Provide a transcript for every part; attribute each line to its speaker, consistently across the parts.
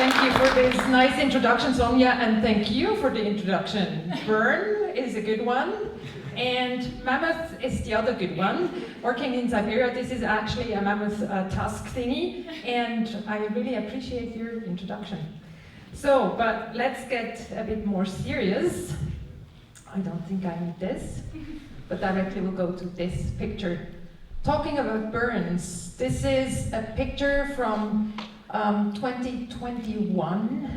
Speaker 1: Thank you for this nice introduction, Sonia, and thank you for the introduction. Burn is a good one, and mammoth is the other good one. Working in Siberia, this is actually a mammoth tusk thingy, and I really appreciate your introduction. So, but let's get a bit more serious. I don't think I need this, but directly we'll go to this picture. Talking about burns, this is a picture from 2021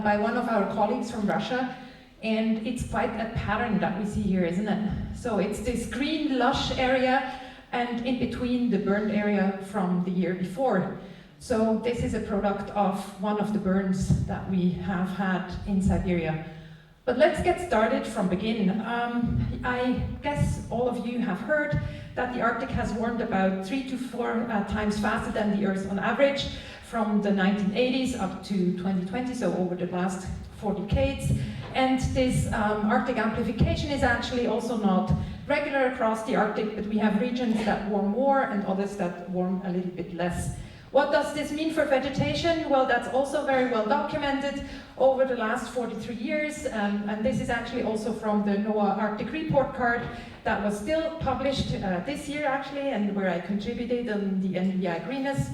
Speaker 1: by one of our colleagues from Russia, and it's quite a pattern that we see here, isn't it? So it's this green lush area and in between the burned area from the year before. So this is a product of one of the burns that we have had in Siberia. But let's get started from begin. I guess all of you have heard that the Arctic has warmed about 3 to 4 times faster than the Earth on average from the 1980s up to 2020, so over the last 4 decades. And this Arctic amplification is actually also not regular across the Arctic, but we have regions that warm more and others that warm a little bit less. What does this mean for vegetation? Well, that's also very well documented over the last 43 years, and this is actually also from the NOAA Arctic Report Card that was still published this year actually, and where I contributed on the NVI greenness.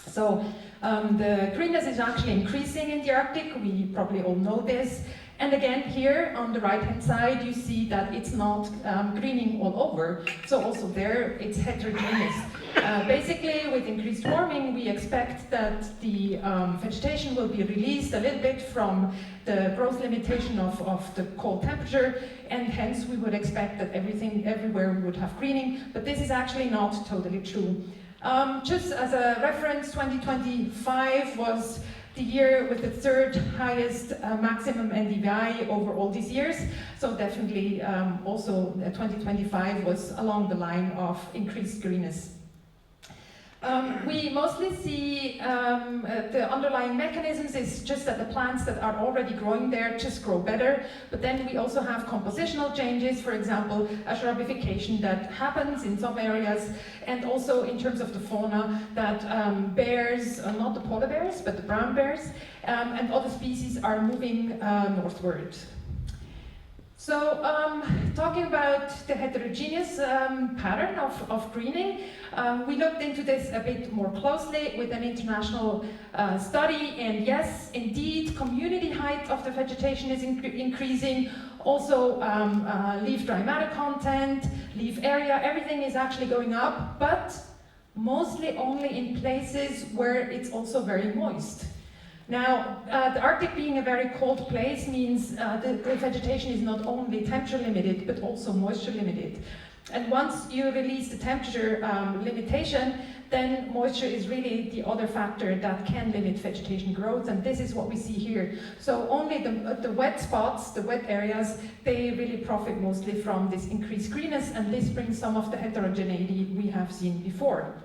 Speaker 1: So the greenness is actually increasing in the Arctic, we probably all know this. And again, here on the right-hand side, you see that it's not greening all over. So also there, it's heterogeneous. Basically, with increased warming, we expect that the vegetation will be released a little bit from the growth limitation of the cold temperature, and hence we would expect that everywhere we would have greening, but this is actually not totally true. Just as a reference, 2025 was the year with the third highest maximum NDVI over all these years. So definitely also 2025 was along the line of increased greenness. We mostly see the underlying mechanisms is just that the plants that are already growing there just grow better, but then we also have compositional changes, for example, a shrubification that happens in some areas, and also in terms of the fauna that bears, not the polar bears, but the brown bears, and other species are moving northward. So, talking about the heterogeneous pattern of greening, we looked into this a bit more closely with an international study, and yes, indeed, community height of the vegetation is increasing. Also, leaf dry matter content, leaf area, everything is actually going up, but mostly only in places where it's also very moist. Now, the Arctic being a very cold place means the vegetation is not only temperature limited, but also moisture limited. And once you release the temperature limitation, then moisture is really the other factor that can limit vegetation growth, and this is what we see here. So only the wet spots, the wet areas, they really profit mostly from this increased greenness, and this brings some of the heterogeneity we have seen before.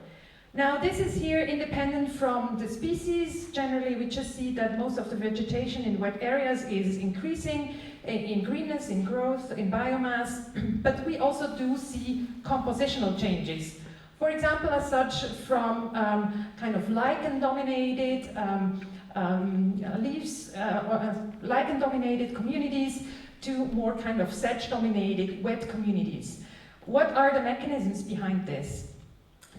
Speaker 1: Now, this is here independent from the species. Generally, we just see that most of the vegetation in wet areas is increasing in greenness, in growth, in biomass, but we also do see compositional changes. For example, as such, from kind of lichen-dominated leaves, lichen-dominated communities to more kind of sedge-dominated wet communities. What are the mechanisms behind this?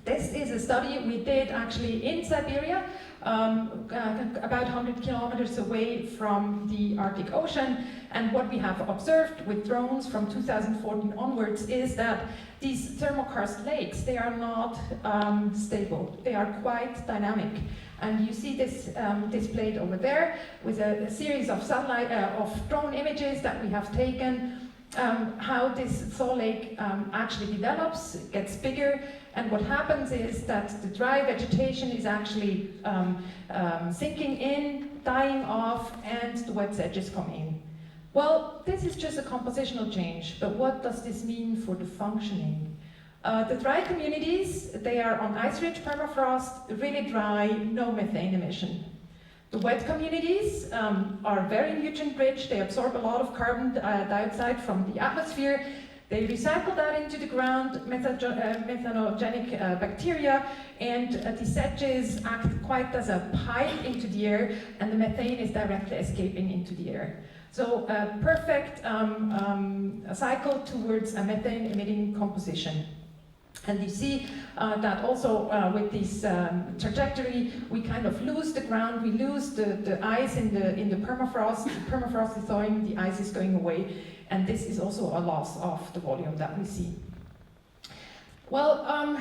Speaker 1: This is a study we did actually in Siberia, about 100 kilometers away from the Arctic Ocean, and what we have observed with drones from 2014 onwards is that these thermokarst lakes, they are not stable, they are quite dynamic. And you see this displayed over there with a series of satellite, of drone images that we have taken, how this thaw lake actually develops, it gets bigger, and what happens is that the dry vegetation is actually sinking in, dying off, and the wet sedges come in. Well, this is just a compositional change, but what does this mean for the functioning? The dry communities, they are on ice-rich permafrost, really dry, no methane emission. The wet communities are very nutrient-rich, they absorb a lot of carbon dioxide from the atmosphere. They recycle that into the ground, methanogenic bacteria, and the sedges act quite as a pipe into the air, and the methane is directly escaping into the air. So a perfect cycle towards a methane-emitting composition. And you see that also with this trajectory, we kind of lose the ground, we lose the ice in the permafrost. The permafrost is thawing, the ice is going away, and this is also a loss of the volume that we see. Well,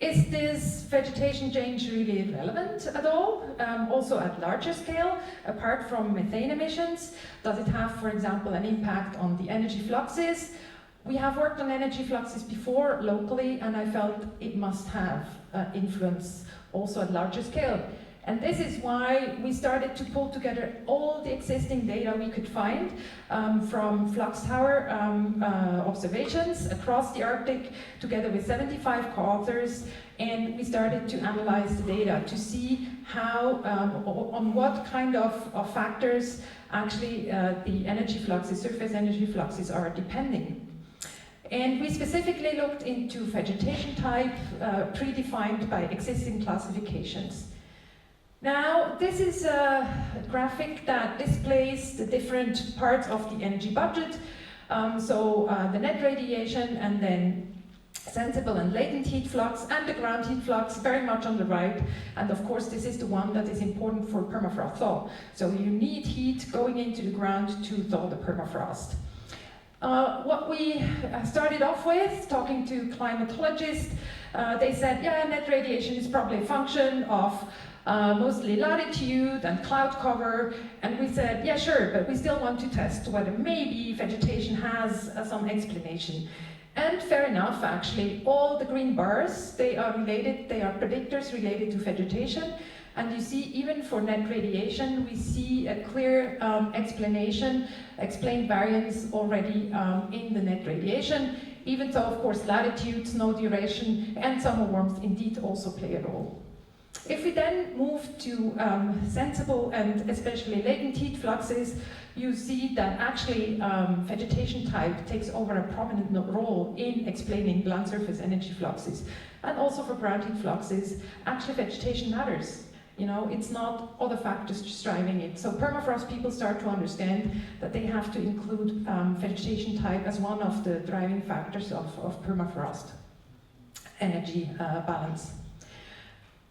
Speaker 1: is this vegetation change really relevant at all? Also at larger scale, apart from methane emissions? Does it have, for example, an impact on the energy fluxes? We have worked on energy fluxes before locally, and I felt it must have influence also at larger scale. And this is why we started to pull together all the existing data we could find from flux tower observations across the Arctic, together with 75 co-authors, and we started to analyze the data to see how, on what kind of factors actually the energy fluxes, surface energy fluxes are depending. And we specifically looked into vegetation type predefined by existing classifications. Now, this is a graphic that displays the different parts of the energy budget. The net radiation, and then sensible and latent heat flux, and the ground heat flux very much on the right. And of course, this is the one that is important for permafrost thaw. So you need heat going into the ground to thaw the permafrost. What we started off with, talking to climatologists, they said, yeah, net radiation is probably a function of mostly latitude and cloud cover, and we said, yeah, sure, but we still want to test whether maybe vegetation has some explanation. And fair enough, actually, all the green bars, they are related, they are predictors related to vegetation. And you see, even for net radiation, we see a clear explained variance already in the net radiation, even though, of course, latitude, snow duration, and summer warmth indeed also play a role. If we then move to sensible and especially latent heat fluxes, you see that actually vegetation type takes over a prominent role in explaining land surface energy fluxes. And also for ground heat fluxes, actually vegetation matters. You know, it's not other factors just driving it. So permafrost people start to understand that they have to include vegetation type as one of the driving factors of permafrost energy balance.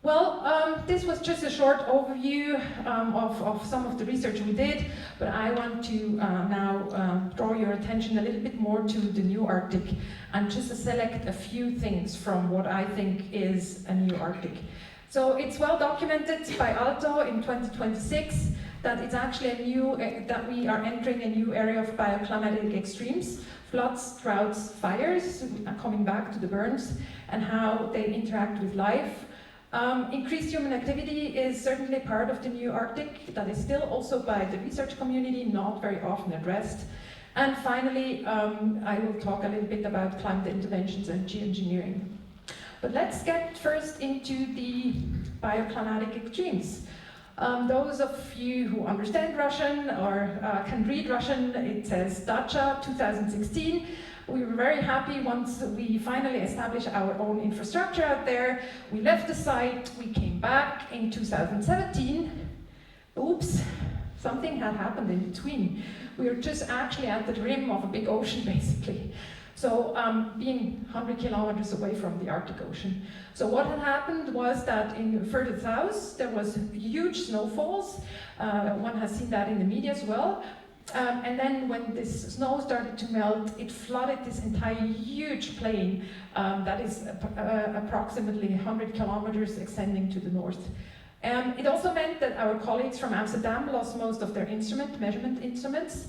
Speaker 1: Well, this was just a short overview of some of the research we did, but I want to now draw your attention a little bit more to the new Arctic and just select a few things from what I think is a new Arctic. So it's well documented by Aalto in 2026 that it's actually a new, that we are entering a new area of bioclimatic extremes, floods, droughts, fires, coming back to the burns, and how they interact with life. Increased human activity is certainly part of the new Arctic that is still also by the research community not very often addressed. And finally, I will talk a little bit about climate interventions and geoengineering. But let's get first into the bioclimatic extremes. Those of you who understand Russian or can read Russian, it says Dacha 2016. We were very happy once we finally established our own infrastructure out there. We left the site, we came back in 2017. Oops, something had happened in between. We were just actually at the rim of a big ocean, basically. So being 100 kilometers away from the Arctic Ocean. So what had happened was that in further south, there was huge snowfalls. One has seen that in the media as well. And then when this snow started to melt, it flooded this entire huge plain that is approximately 100 kilometers extending to the north. It also meant that our colleagues from Amsterdam lost most of their measurement instruments.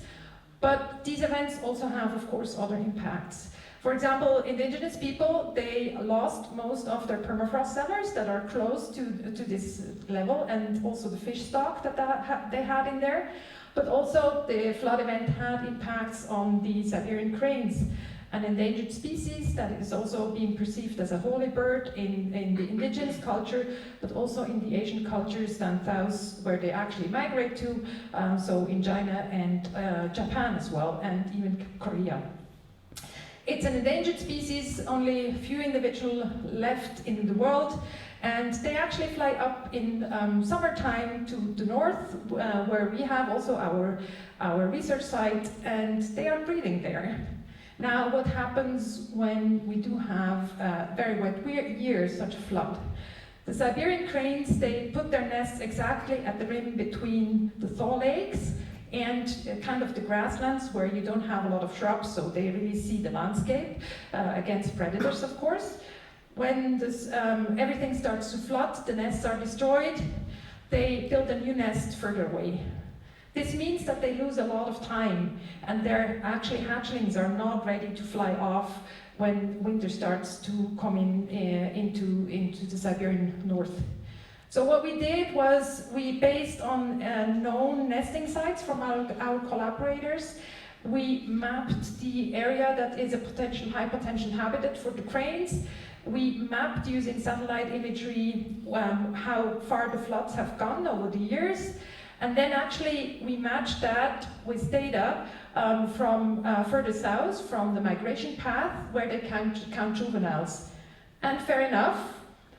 Speaker 1: But these events also have, of course, other impacts. For example, indigenous people, they lost most of their permafrost cellars that are close to this level, and also the fish stock that they had in there. But also the flood event had impacts on the Siberian cranes, an endangered species that is also being perceived as a holy bird in the indigenous culture, but also in the Asian cultures down south where they actually migrate to, so in China and Japan as well, and even Korea. It's an endangered species, only a few individuals left in the world, and they actually fly up in summertime to the north, where we have also our research site, and they are breeding there. Now, what happens when we do have very wet years, such a flood? The Siberian cranes, they put their nests exactly at the rim between the thaw lakes and kind of the grasslands where you don't have a lot of shrubs, so they really see the landscape against predators, of course. When everything starts to flood, the nests are destroyed, they build a new nest further away. This means that they lose a lot of time, and their hatchlings are not ready to fly off when winter starts to come into the Siberian north. So what we did was, we based on known nesting sites from our collaborators, we mapped the area that is a high potential habitat for the cranes. We mapped using satellite imagery how far the floods have gone over the years. And then actually we matched that with data from further south, from the migration path, where they count juveniles. And fair enough,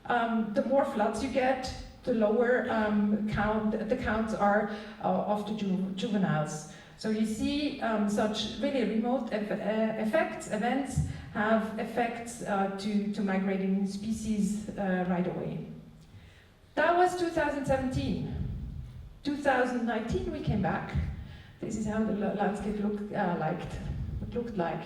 Speaker 1: the more floods you get, the lower the counts are of the juveniles. So you see such really remote events have effects to migrating species right away. That was 2017. 2019 we came back. This is how the landscape looked like.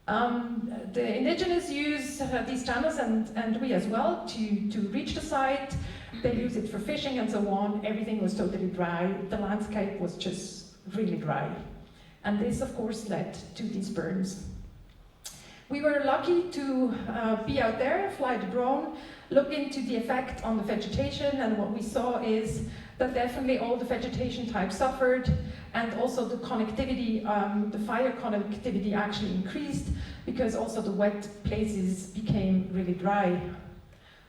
Speaker 1: The indigenous use these channels, and we as well, to reach the site. They use it for fishing and so on. Everything was totally dry. The landscape was just really dry. And this, of course, led to these burns. We were lucky to be out there, fly the drone, look into the effect on the vegetation, and what we saw is that definitely all the vegetation types suffered, and also the connectivity, the fire connectivity actually increased, because also the wet places became really dry.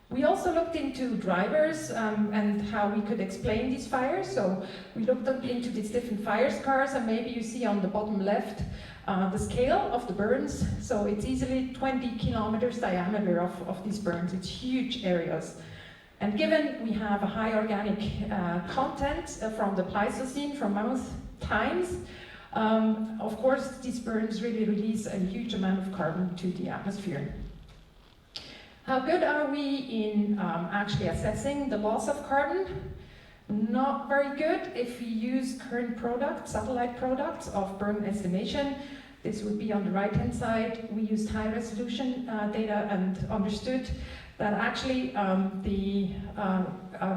Speaker 1: We also looked into drivers and how we could explain these fires. So we looked into these different fire scars, and maybe you see on the bottom left the scale of the burns. So it's easily 20 kilometers diameter of these burns. It's huge areas. And given we have a high organic content from the Pleistocene, from mammoth times, of course these burns really release a huge amount of carbon to the atmosphere. How good are we in actually assessing the loss of carbon? Not very good if we use current products, satellite products of burn estimation. This would be on the right-hand side. We used high-resolution data and understood that actually the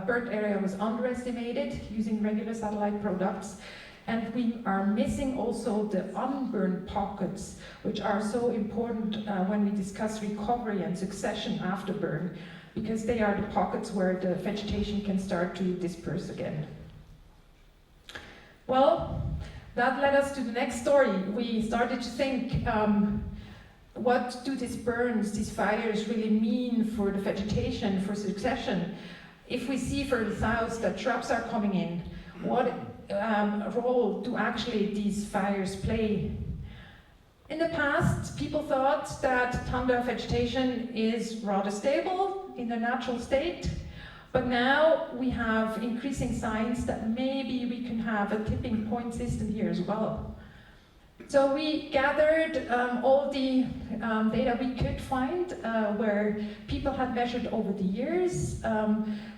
Speaker 1: burnt area was underestimated using regular satellite products. And we are missing also the unburned pockets, which are so important when we discuss recovery and succession after burn, because they are the pockets where the vegetation can start to disperse again. Well, that led us to the next story. We started to think, what do these burns, these fires really mean for the vegetation, for succession? If we see further south that shrubs are coming in, what role do actually these fires play? In the past, people thought that tundra vegetation is rather stable in the natural state, but now we have increasing signs that maybe we can have a tipping point system here as well. So we gathered all the data we could find where people had measured over the years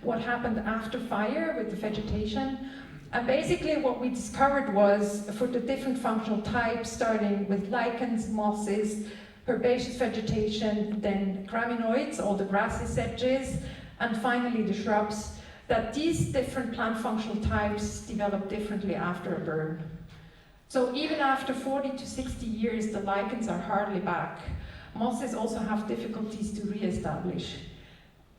Speaker 1: what happened after fire with the vegetation. And basically what we discovered was, for the different functional types, starting with lichens, mosses, herbaceous vegetation, then graminoids, all the grasses, sedges, and finally the shrubs, that these different plant functional types develop differently after a burn. So even after 40 to 60 years, the lichens are hardly back. Mosses also have difficulties to re-establish.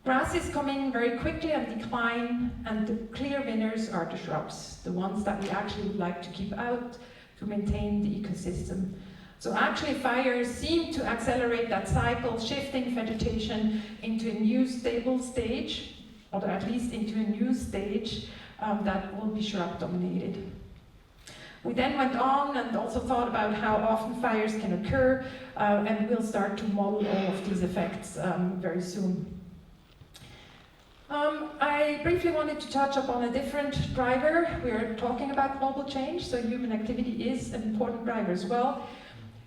Speaker 1: Grasses come in very quickly and decline, and the clear winners are the shrubs, the ones that we actually would like to keep out to maintain the ecosystem. So actually fires seem to accelerate that cycle, shifting vegetation into a new stable stage, or at least into a new stage that will be shrub dominated. We then went on and also thought about how often fires can occur, and we'll start to model all of these effects very soon. I briefly wanted to touch upon a different driver. We are talking about global change, so human activity is an important driver as well.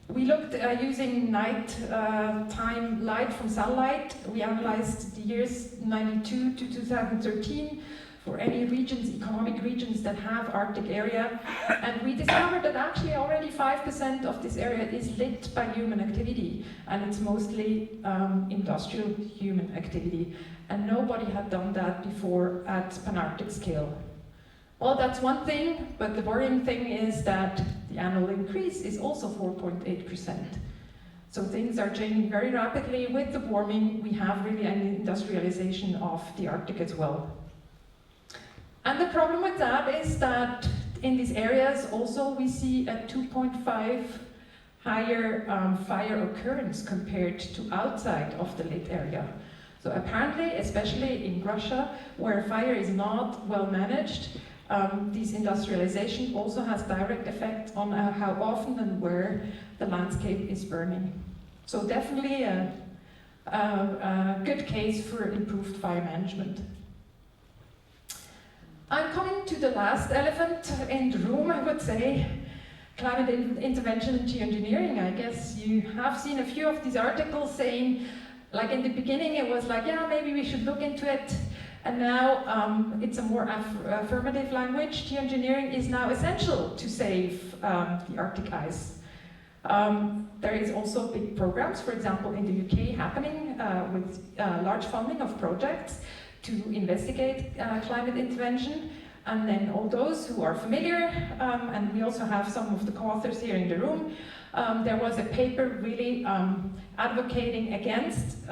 Speaker 1: We looked using night-time light from satellite. We analyzed the years 92 to 2013 for any regions, economic regions that have Arctic area. And we discovered that actually already 5% of this area is lit by human activity, and it's mostly industrial human activity. And nobody had done that before at Pan-Arctic scale. Well, that's one thing, but the worrying thing is that the annual increase is also 4.8%. So things are changing very rapidly. With the warming, we have really an industrialization of the Arctic as well. And the problem with that is that in these areas also we see a 2.5 higher fire occurrence compared to outside of the lit area. So apparently, especially in Russia, where fire is not well managed, this industrialization also has direct effect on how often and where the landscape is burning. So definitely a good case for improved fire management. I'm coming to the last elephant in the room, I would say, climate intervention and geoengineering. I guess you have seen a few of these articles saying, like in the beginning it was like, yeah, maybe we should look into it. And now it's a more affirmative language. Geoengineering is now essential to save the Arctic ice. There is also big programs, for example, in the UK happening with large funding of projects to investigate climate intervention. And then all those who are familiar, and we also have some of the co-authors here in the room, there was a paper really advocating against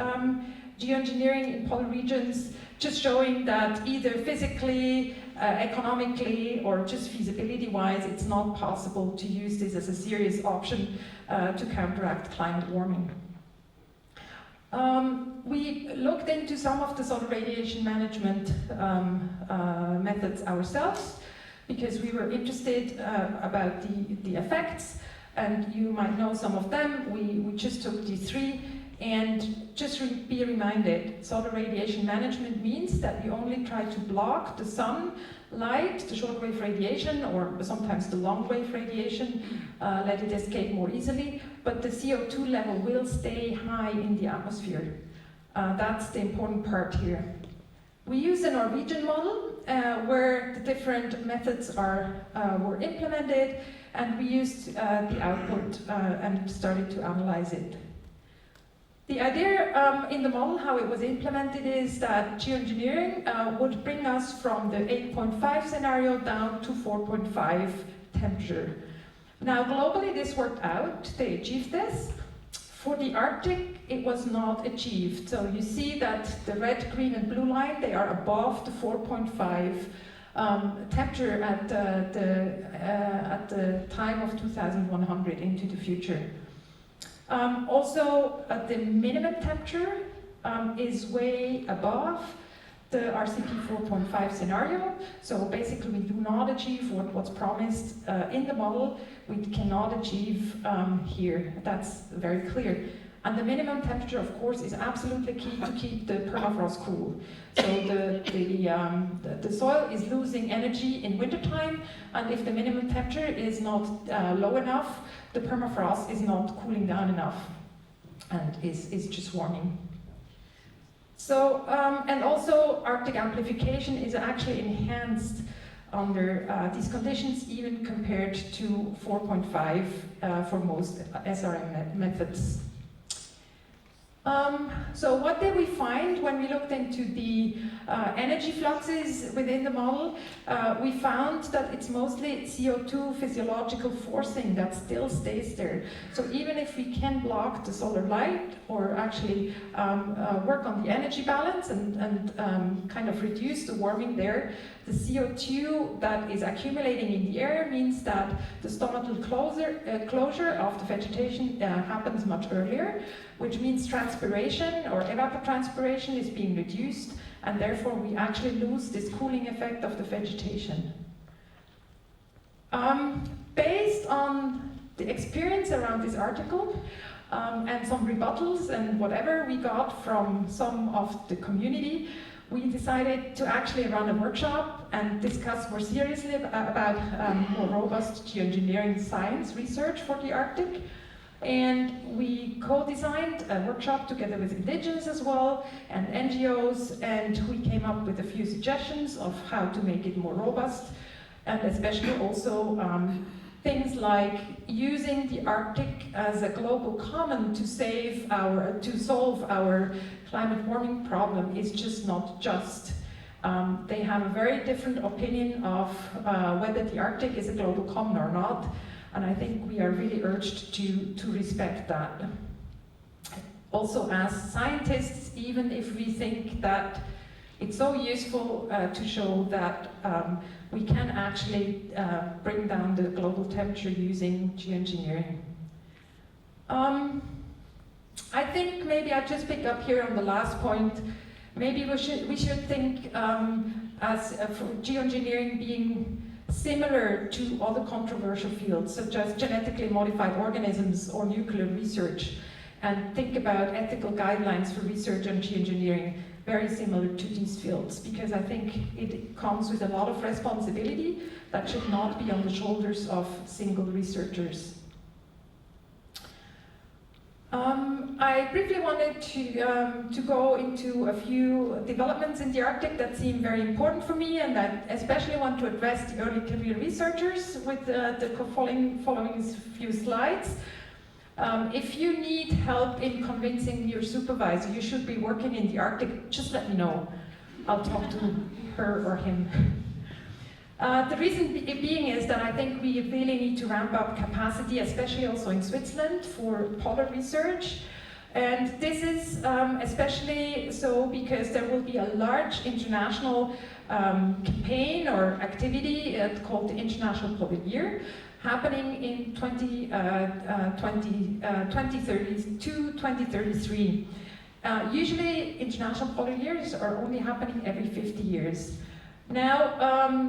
Speaker 1: geoengineering in polar regions, just showing that either physically, economically, or just feasibility-wise, it's not possible to use this as a serious option to counteract climate warming. We looked into some of the solar radiation management methods ourselves because we were interested about the effects, and you might know some of them. We just took these three, and just be reminded, solar radiation management means that we only try to block the sunlight, the shortwave radiation, or sometimes the long-wave radiation, let it escape more easily, but the CO2 level will stay high in the atmosphere. That's the important part here. We use a Norwegian model where the different methods were implemented, and we used the output and started to analyze it. The idea in the model, how it was implemented, is that geoengineering would bring us from the 8.5 scenario down to 4.5 temperature. Now globally this worked out, they achieved this. For the Arctic it was not achieved. So you see that the red, green and blue line, they are above the 4.5 temperature at the time of 2100 into the future. Also, the minimum temperature is way above the RCP 4.5 scenario. So basically, we do not achieve what's promised in the model. We cannot achieve here. That's very clear. And the minimum temperature, of course, is absolutely key to keep the permafrost cool. So the soil is losing energy in wintertime, and if the minimum temperature is not low enough, the permafrost is not cooling down enough and is just warming. So, and also Arctic amplification is actually enhanced under these conditions, even compared to 4.5 for most SRM methods. So what did we find when we looked into the energy fluxes within the model? We found that it's mostly CO2 physiological forcing that still stays there. So even if we can block the solar light or actually work on the energy balance and kind of reduce the warming there, the CO2 that is accumulating in the air means that the stomatal closure of the vegetation happens much earlier, which means transpiration or evapotranspiration is being reduced, and therefore we actually lose this cooling effect of the vegetation. based on the experience around this article and some rebuttals and whatever we got from some of the community, we decided to actually run a workshop and discuss more seriously about more robust geoengineering science research for the Arctic. And we co-designed a workshop together with indigenous as well and NGOs, and we came up with a few suggestions of how to make it more robust, and especially also things like using the Arctic as a global common to solve our climate warming problem is just not just. They have a very different opinion of whether the Arctic is a global common or not, and I think we are really urged to respect that. Also, as scientists, even if we think that it's so useful to show that we can actually bring down the global temperature using geoengineering. I think maybe I just pick up here on the last point. Maybe we should think for geoengineering being similar to other controversial fields, such as genetically modified organisms or nuclear research, and think about ethical guidelines for research on geoengineering, very similar to these fields, because I think it comes with a lot of responsibility that should not be on the shoulders of single researchers. I briefly wanted to go into a few developments in the Arctic that seem very important for me, and I especially want to address the early career researchers with the following few slides. If you need help in convincing your supervisor you should be working in the Arctic, just let me know. I'll talk to her or him. The reason being is that I think we really need to ramp up capacity, especially also in Switzerland, for polar research. And this is especially so because there will be a large international campaign or activity called the International Polar Year, happening in 2030 to 2033. Usually international polar years are only happening every 50 years. Now,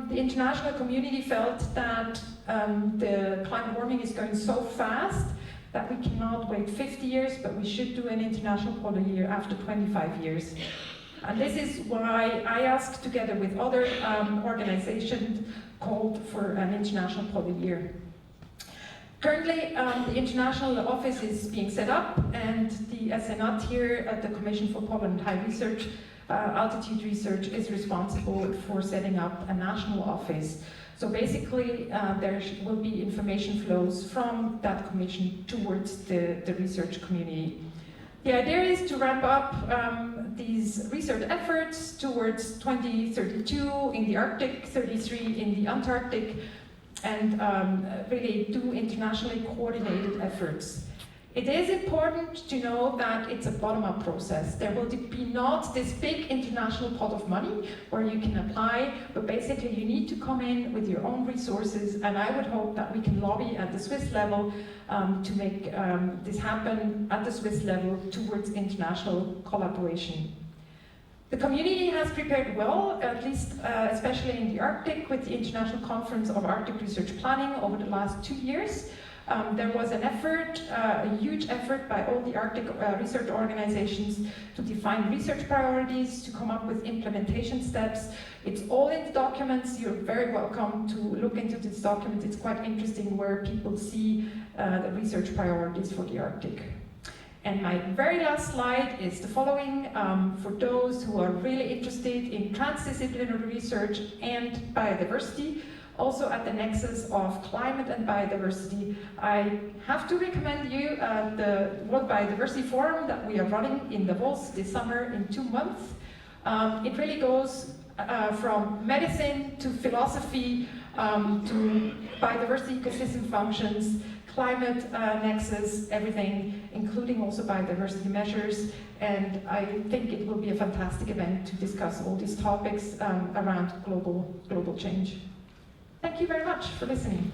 Speaker 1: the international community felt that the climate warming is going so fast that we cannot wait 50 years, but we should do an international polar year after 25 years. And this is why I asked, together with other organizations, called for an international polar year. Currently, the international office is being set up, and the SNAT here at the Commission for Polar and High Research, Altitude Research, is responsible for setting up a national office. So basically, there will be information flows from that commission towards the research community. The idea is to ramp up these research efforts towards 2032 in the Arctic, 33 in the Antarctic, and really do internationally coordinated efforts. It is important to know that it's a bottom-up process. There will be not this big international pot of money where you can apply, but basically you need to come in with your own resources, and I would hope that we can lobby at the Swiss level to make this happen at the Swiss level towards international collaboration. The community has prepared well, at least especially in the Arctic, with the International Conference of Arctic Research Planning over the last 2 years. There was an effort, a huge effort by all the Arctic research organizations to define research priorities, to come up with implementation steps. It's all in the documents. You're very welcome to look into this document. It's quite interesting where people see the research priorities for the Arctic. And my very last slide is the following. For those who are really interested in transdisciplinary research and biodiversity, also at the nexus of climate and biodiversity, I have to recommend you the World Biodiversity Forum that we are running in Davos this summer in 2 months. It really goes from medicine to philosophy to biodiversity ecosystem functions, climate nexus, everything, including also biodiversity measures. And I think it will be a fantastic event to discuss all these topics around global change. Thank you very much for listening.